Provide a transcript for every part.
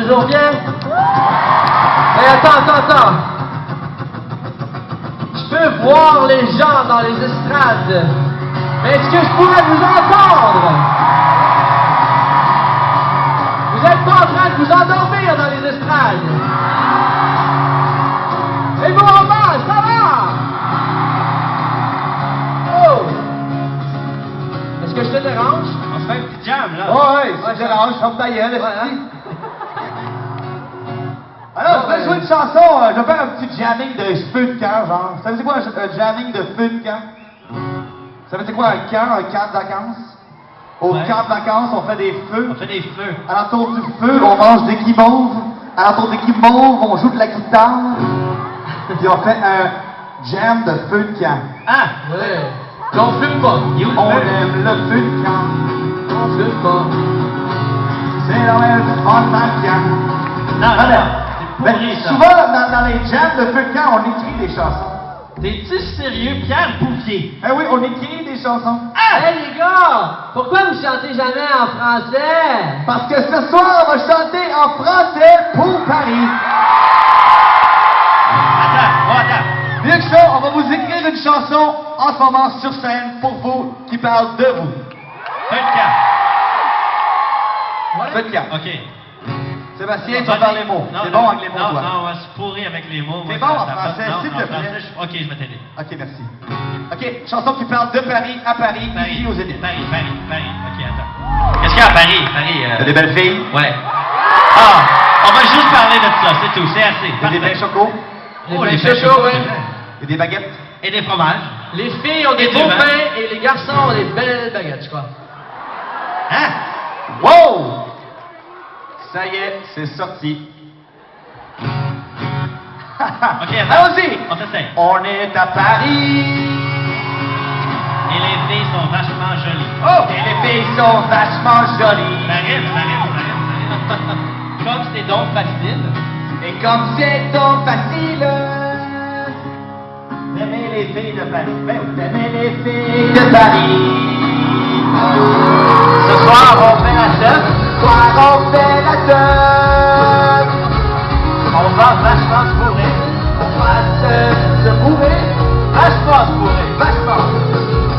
toujours bien? Mais attends. Je peux voir les gens dans les estrades. Mais est-ce que je pourrais vous entendre? Vous êtes pas en train de vous endormir dans les estrades? Et vous en bas, ça va? Oh! Est-ce que je te dérange? On se fait un petit jam, là. Ouais, ça te dérange, ferme ta gueule, esti. Alors, je vais jouer une chanson, je vais faire un petit jamming de feu de camp, genre. Ça veut dire quoi un jamming de feu de camp? Ça veut dire quoi un camp de vacances? Au camp de vacances, on fait des feux. On fait des feux. À l'entour du feu, on mange des guimauves. À l'entour des guimauves, on joue de la guitare. Puis on fait un jam de feu de camp. Ah! Ouais. Puis on fume pas. On aime le feu de camp. On fume pas. C'est la même fun dans le camp. Non, Ben, c'est pourri, ça. souvent, dans les jams de feu de camp, on écrit des chansons. T'es-tu sérieux, Pierre Bouvier? Eh oui, on écrit des chansons. Hey les gars! Pourquoi vous chantez jamais en français? Parce que ce soir, on va chanter en français pour Paris. Attends. Mieux que ça, on va vous écrire une chanson en ce moment sur scène pour vous qui parle de vous. Feu de camp. Feu de camp. OK. Sébastien, tu vas faire les mots. C'est bon avec les mots, toi. Non, on va se pourrir avec les mots. T'es Moi, bon en ça français, non, s'il te en plaît. français, OK, je vais t'aider. Ok, merci. Ok, chanson qui parle de Paris à Paris, ici aux Zénith. Paris. OK, attends. Qu'est-ce qu'il y a à Paris? T'as des belles filles? Ouais. Ah, on va juste parler de ça, c'est tout, c'est assez. T'as des Parfait. pains chocos? Oh, Les les pains pains chocos, ouais. Et des baguettes? Et des fromages. Les filles ont des Et du beaux vin. pains et les garçons ont des belles baguettes, je crois. Hein? Wow! Ça y est, c'est sorti. OK, attends. Allons-y! On s'essaye. On est à Paris. Et les filles sont vachement jolies. Oh! Et les filles sont vachement jolies. Ça rime. Comme c'est donc facile. Et comme c'est donc facile d'aimer les filles de Paris. Ben oui, d'aimer les filles de Paris. Ce soir, on fait la teuf. Ce soir, on fait la teuf. On va vachement se bourrer. On va se bourrer. Vachement se bourrer. Vachement.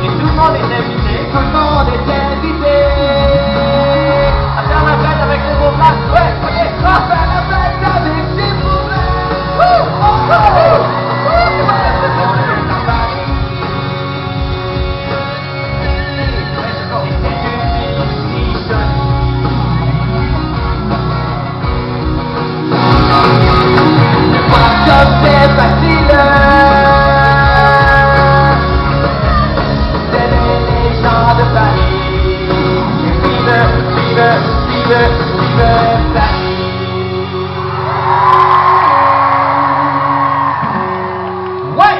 Et tout le monde est invité Tout le monde est invité. à faire la fête avec les beaux blancs. Ouais, ok, on va faire la fête avec ces bourrés. On est à Paris. Et c'est une ville si jolie. De voir comme c'est facile d'aimer les gens de Paris. Vive Paris. Ouais!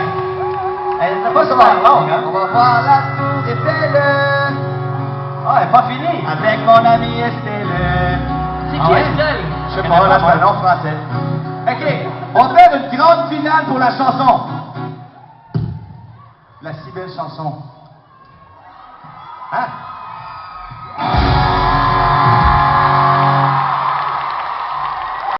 Elle n'est pas super longue, hein? On va voir la tour Eiffel. Ah, elle n'est pas finie. Avec mon ami Estelle. C'est Ah qui ouais? Estelle? Je sais pas, là, c'est un nom français. OK, on va faire une grande finale pour la chanson. La si belle chanson. Hein?